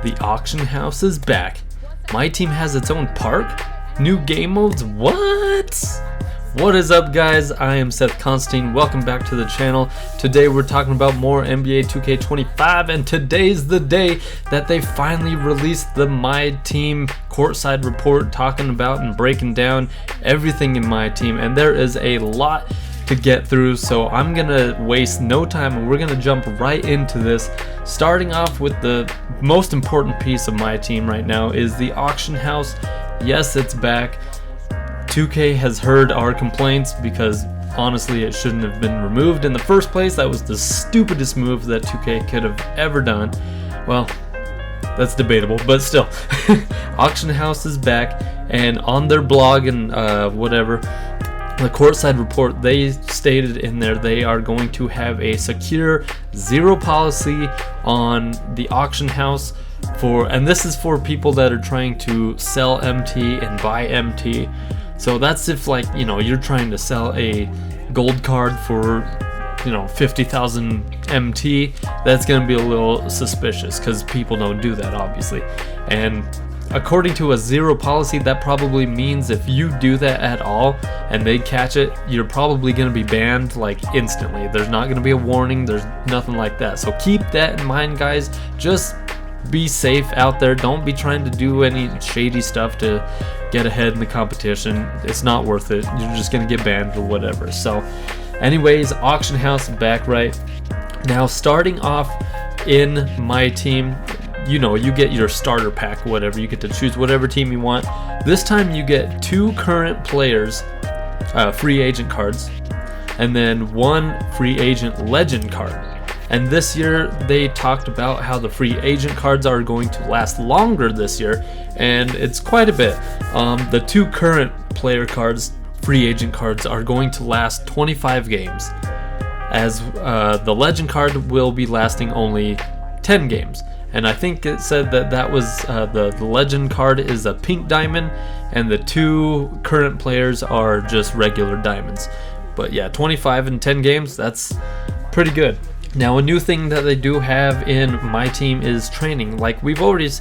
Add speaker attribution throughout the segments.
Speaker 1: The auction house is back. My team has its own park? New game modes? What? What is up, guys? I am Konstantine. Welcome back to the channel. Today we're talking about more NBA 2K25, and today's the day that they finally released the MyTeam courtside report, talking about and breaking down everything in MyTeam, and there is a lot to get through, so I'm gonna waste no time and we're gonna jump right into this. Starting off with the most important piece of MyTeam right now is the auction house. Yes, it's back. 2K has heard our complaints because honestly it shouldn't have been removed in the first place. That was the stupidest move that 2K could have ever done. Well, that's debatable, but still. Auction house is back, and on their blog and whatever, the courtside report, they stated in there they are going to have a secure zero policy on the auction house and this is for people that are trying to sell MT and buy MT. So that's if, like, you know, you're trying to sell a gold card for, you know, 50,000 MT, that's going to be a little suspicious because people don't do that, obviously. And according to a zero policy, that probably means if you do that at all and they catch it, you're probably going to be banned like instantly. There's not going to be a warning, there's nothing like that. So keep that in mind, guys. Just be safe out there. Don't be trying to do any shady stuff to get ahead in the competition. It's not worth it. You're just going to get banned or whatever. So anyways, auction house back right now. Starting off in MyTeam, you know, you get your starter pack, whatever. You get to choose whatever team you want. This time you get 2 current players free agent cards, and then 1 free agent legend card. And this year they talked about how the free agent cards are going to last longer this year, and it's quite a bit. The 2 current player cards, free agent cards, are going to last 25 games, as the legend card will be lasting only 10 games. And I think it said that was the legend card is a pink diamond, and the 2 current players are just regular diamonds. But yeah, 25 and 10 games, that's pretty good. Now, a new thing that they do have in MyTeam is training. Like, we've always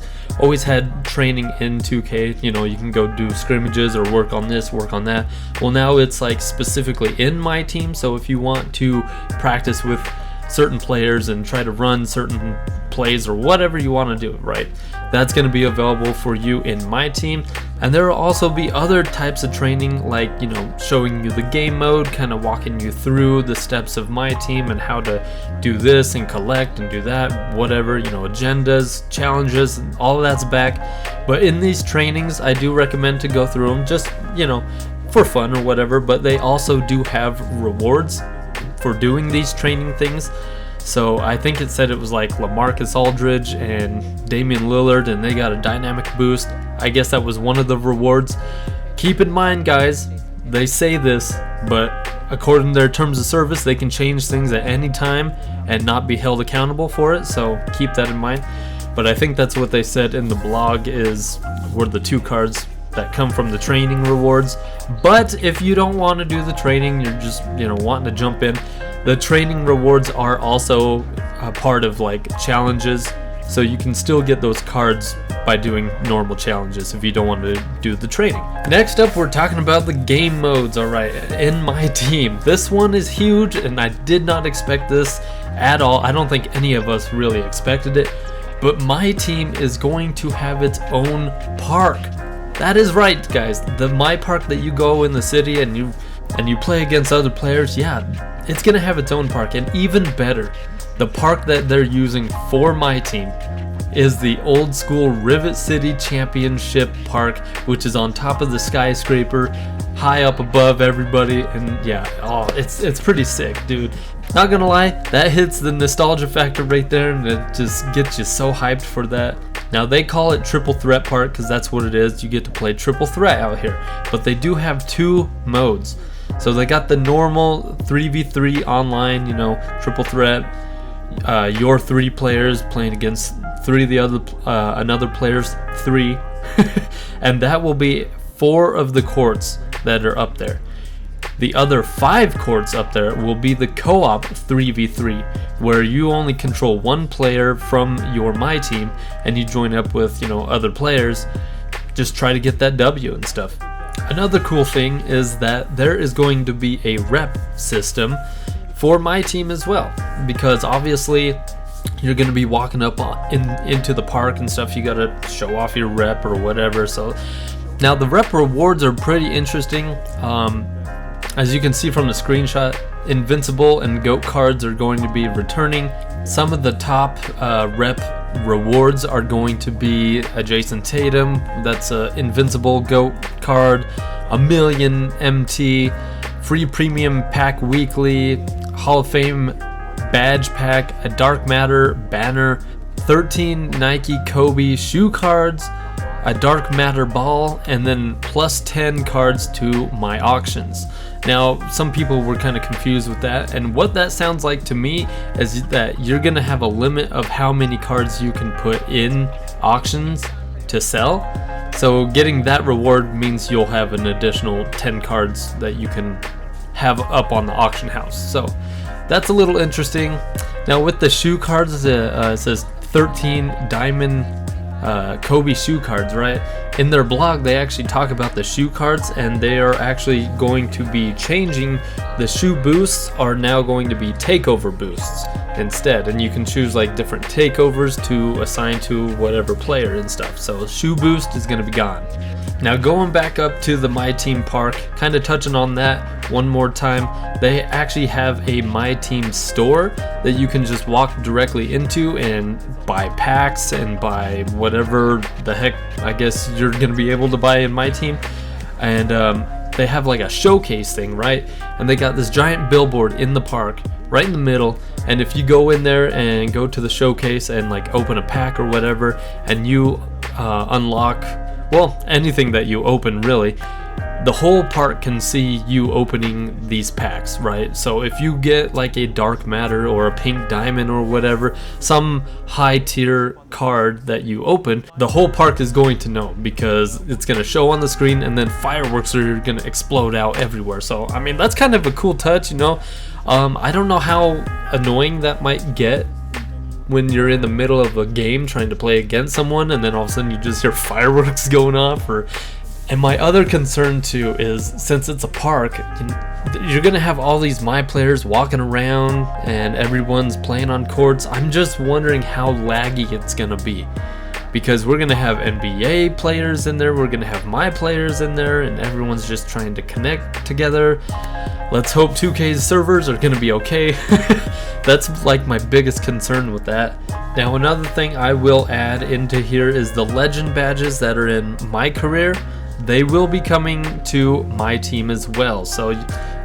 Speaker 1: had training in 2K. You know, you can go do scrimmages or work on this, work on that. Well, now it's like specifically in MyTeam. So if you want to practice with certain players and try to run certain plays or whatever you want to do, right, that's going to be available for you in MyTeam. And there will also be other types of training, like, you know, showing you the game mode, kind of walking you through the steps of MyTeam and how to do this and collect and do that, whatever, you know, agendas, challenges, all of that's back. But in these trainings, I do recommend to go through them just, you know, for fun or whatever. But they also do have rewards for doing these training things. So I think it said it was like LaMarcus Aldridge and Damian Lillard, and they got a dynamic boost. I guess that was one of the rewards. Keep in mind, guys, they say this, but according to their terms of service, they can change things at any time and not be held accountable for it. So keep that in mind. But I think that's what they said in the blog were the 2 cards that come from the training rewards. But if you don't want to do the training, you're just, you know, wanting to jump in, the training rewards are also a part of like challenges, so you can still get those cards by doing normal challenges if you don't want to do the training. Next up, we're talking about the game modes. All right, in MyTeam, this one is huge, and I did not expect this at all. I don't think any of us really expected it, but MyTeam is going to have its own park. That is right, guys. The My Park that you go in the city and you play against other players, yeah, it's gonna have its own park. And even better, the park that they're using for MyTeam is the old school Rivet City Championship Park, which is on top of the skyscraper, high up above everybody. And yeah, oh, it's pretty sick, dude. Not gonna lie, that hits the nostalgia factor right there, and it just gets you so hyped for that. Now, they call it Triple Threat Park because that's what it is. You get to play Triple Threat out here. But they do have 2 modes. So they got the normal 3v3 online, you know, Triple Threat. Your 3 players playing against 3 of the other another player's 3. And that will be 4 of the courts that are up there. The other 5 courts up there will be the co-op 3v3, where you only control one player from your My Team, and you join up with, you know, other players. Just try to get that W and stuff. Another cool thing is that there is going to be a rep system for My Team as well, because obviously you're going to be walking up into the park and stuff. You got to show off your rep or whatever. So now the rep rewards are pretty interesting. As you can see from the screenshot, Invincible and GOAT cards are going to be returning. Some of the top rep rewards are going to be a Jason Tatum, that's a Invincible GOAT card, a million MT, free premium pack weekly, Hall of Fame badge pack, a Dark Matter banner, 13 Nike Kobe shoe cards, a Dark Matter ball, and then plus 10 cards to my auctions. Now, some people were kind of confused with that, and what that sounds like to me is that you're gonna have a limit of how many cards you can put in auctions to sell. So getting that reward means you'll have an additional 10 cards that you can have up on the auction house. So that's a little interesting. Now with the shoe cards, it says 13 diamond Kobe shoe cards, right? In their blog, they actually talk about the shoe cards, and they are actually going to be changing. The shoe boosts are now going to be takeover boosts instead, and you can choose like different takeovers to assign to whatever player and stuff. So shoe boost is going to be gone. Now going back up to the My Team Park, kind of touching on that one more time, they actually have a My Team store that you can just walk directly into and buy packs and buy whatever the heck I guess you're going to be able to buy in My Team. And they have like a showcase thing, right? And they got this giant billboard in the park, right in the middle, and if you go in there and go to the showcase and like open a pack or whatever, and you unlock, well, anything that you open really, the whole park can see you opening these packs, right? So if you get like a Dark Matter or a Pink Diamond or whatever, some high tier card that you open, the whole park is going to know, because it's going to show on the screen, and then fireworks are going to explode out everywhere. So I mean, that's kind of a cool touch, you know. I don't know how annoying that might get when you're in the middle of a game trying to play against someone, and then all of a sudden you just hear fireworks going off. And my other concern too is, since it's a park, you're gonna have all these My players walking around and everyone's playing on courts. I'm just wondering how laggy it's gonna be, because we're gonna have NBA players in there, we're gonna have My players in there, and everyone's just trying to connect together. Let's hope 2K's servers are gonna be okay. That's like my biggest concern with that. Now another thing I will add into here is the legend badges that are in My Career. They will be coming to My Team as well. So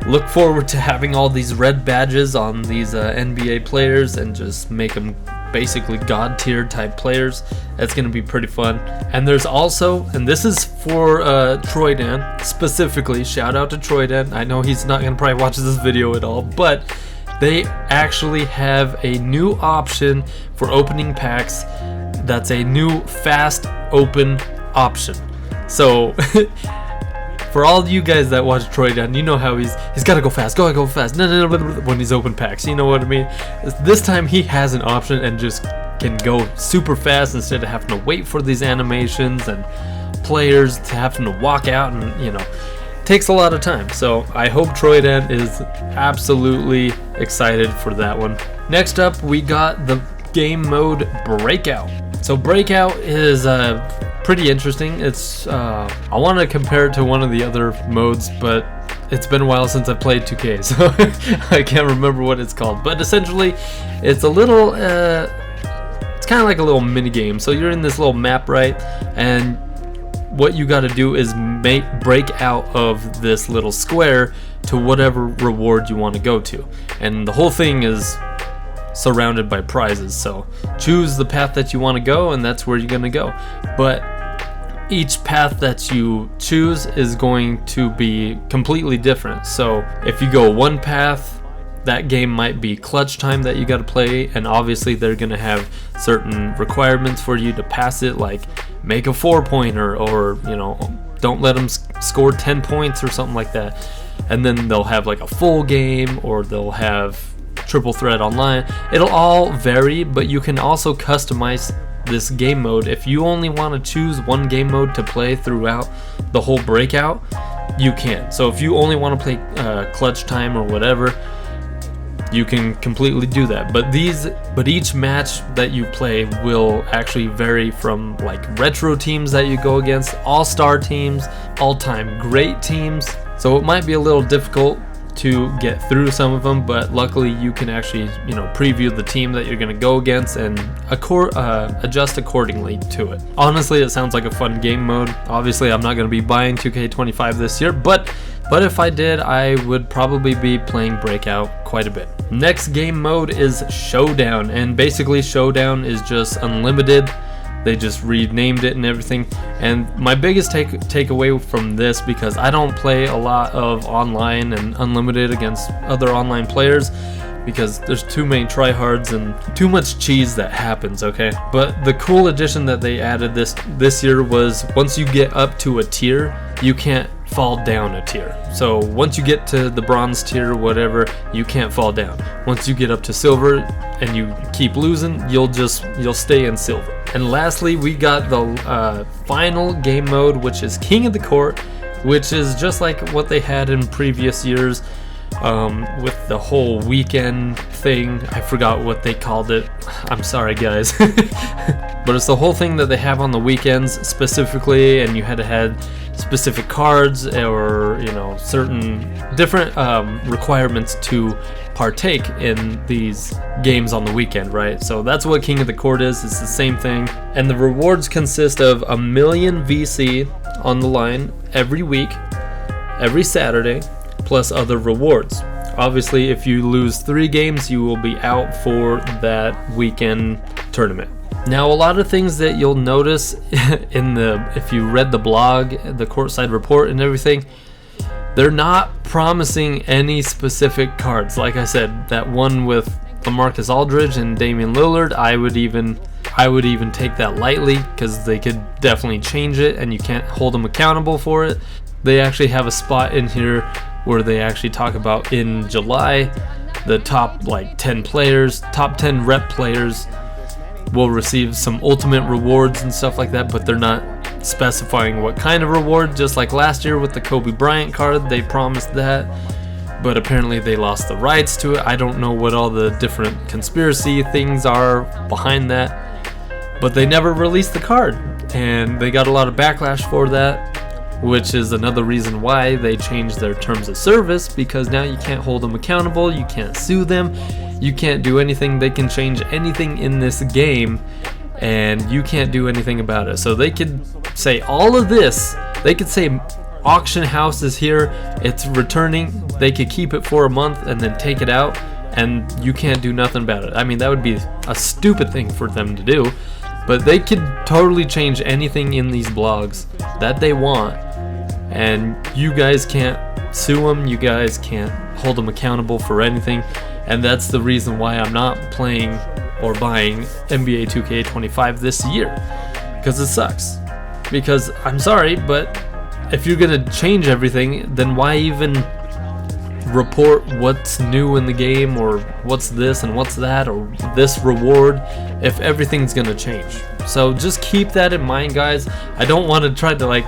Speaker 1: look forward to having all these red badges on these NBA players and just make them basically god tier type players. That's going to be pretty fun. And there's also, and this is for Troydan specifically, shout out to Troydan. I know he's not going to probably watch this video at all, but they actually have a new option for opening packs. That's a new fast open option. So for all you guys that watch Troydan, you know how he's got to go fast, go fast, no, when he's open packs, you know what I mean? This time he has an option and just can go super fast instead of having to wait for these animations and players to having to walk out, and you know, takes a lot of time. So I hope Troydan is absolutely excited for that one. Next up, we got the game mode Breakout. So Breakout is pretty interesting. It's I want to compare it to one of the other modes, but it's been a while since I played 2K, so I can't remember what it's called. But essentially, it's a little, it's kind of like a little mini game. So you're in this little map, right? And what you got to do is break out of this little square to whatever reward you want to go to, and the whole thing is surrounded by prizes. So choose the path that you want to go, and that's where you're gonna go. But each path that you choose is going to be completely different. So if you go one path, that game might be clutch time that you got to play, and obviously they're gonna have certain requirements for you to pass it, like make a 4-pointer, or you know, don't let them score 10 points or something like that. and then they'll have like a full game, or they'll have triple threat online. It'll all vary, but you can also customize this game mode. If you only want to choose one game mode to play throughout the whole breakout, you can. So if you only want to play clutch time or whatever, you can completely do that. But each match that you play will actually vary from like retro teams that you go against, all-star teams, all-time great teams. So it might be a little difficult to get through some of them, but luckily you can actually, you know, preview the team that you're going to go against and adjust accordingly to it. Honestly, it sounds like a fun game mode. Obviously, I'm not going to be buying 2K25 this year, but if I did, I would probably be playing Breakout quite a bit. Next game mode is Showdown, and basically Showdown is just unlimited. They just renamed it and everything. And my biggest takeaway from this, because I don't play a lot of online and unlimited against other online players, because there's too many tryhards and too much cheese that happens, okay? But the cool addition that they added this year was once you get up to a tier, you can't fall down a tier. So once you get to the bronze tier or whatever, you can't fall down. Once you get up to silver and you keep losing, you'll stay in silver. And lastly, we got the final game mode, which is King of the Court, which is just like what they had in previous years. With the whole weekend thing. I forgot what they called it. I'm sorry, guys. But it's the whole thing that they have on the weekends specifically, and you had to have specific cards or, you know, certain different requirements to partake in these games on the weekend, right? So that's what King of the Court is. It's the same thing. And the rewards consist of 1 million VC on the line every week, every Saturday, plus other rewards. Obviously, if you lose 3 games, you will be out for that weekend tournament. Now, a lot of things that you'll notice if you read the blog, the courtside report and everything, they're not promising any specific cards. Like I said, that one with LaMarcus Aldridge and Damian Lillard, I would even take that lightly, because they could definitely change it and you can't hold them accountable for it. They actually have a spot in here where they actually talk about in July, the top like 10 players, top 10 rep players will receive some ultimate rewards and stuff like that, but they're not specifying what kind of reward. Just like last year with the Kobe Bryant card, they promised that, but apparently they lost the rights to it. I don't know what all the different conspiracy things are behind that, but they never released the card, and they got a lot of backlash for that, which is another reason why they changed their terms of service, because now you can't hold them accountable, you can't sue them, you can't do anything. They can change anything in this game and you can't do anything about it. So they could say all of this, they could say auction house is here, it's returning, they could keep it for a month and then take it out, and you can't do nothing about it. I mean, that would be a stupid thing for them to do, but they could totally change anything in these blogs that they want, and you guys can't sue them, you guys can't hold them accountable for anything. And that's the reason why I'm not playing or buying NBA 2K25 this year, because it sucks. Because I'm sorry, but if you're gonna change everything, then why even report what's new in the game, or what's this and what's that, or this reward, if everything's gonna change? So just keep that in mind, guys. I don't want to try to like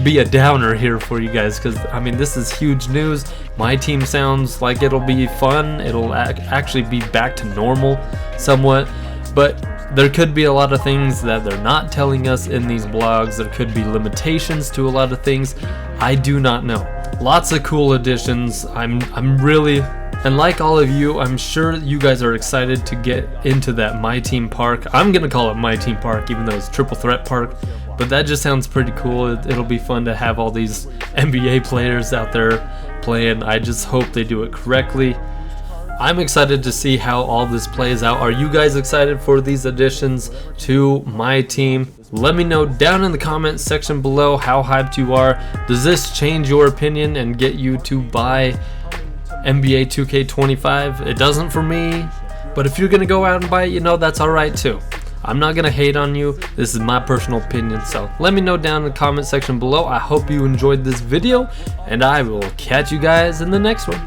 Speaker 1: be a downer here for you guys, because I mean, this is huge news. My team sounds like it'll be fun. It'll actually be back to normal somewhat, but there could be a lot of things that they're not telling us in these blogs. There could be limitations to a lot of things. I do not know. Lots of cool additions. I'm really, and like all of you, I'm sure you guys are excited to get into that MyTeam Park. I'm gonna call it MyTeam Park, even though it's Triple Threat Park, but that just sounds pretty cool. It'll be fun to have all these NBA players out there playing. I just hope they do it correctly. I'm excited to see how all this plays out. Are you guys excited for these additions to my team? Let me know down in the comments section below how hyped you are. Does this change your opinion and get you to buy NBA 2K25? It doesn't for me, but if you're gonna go out and buy it, you know, that's alright too. I'm not gonna hate on you. This is my personal opinion, so let me know down in the comment section below. I hope you enjoyed this video, and I will catch you guys in the next one.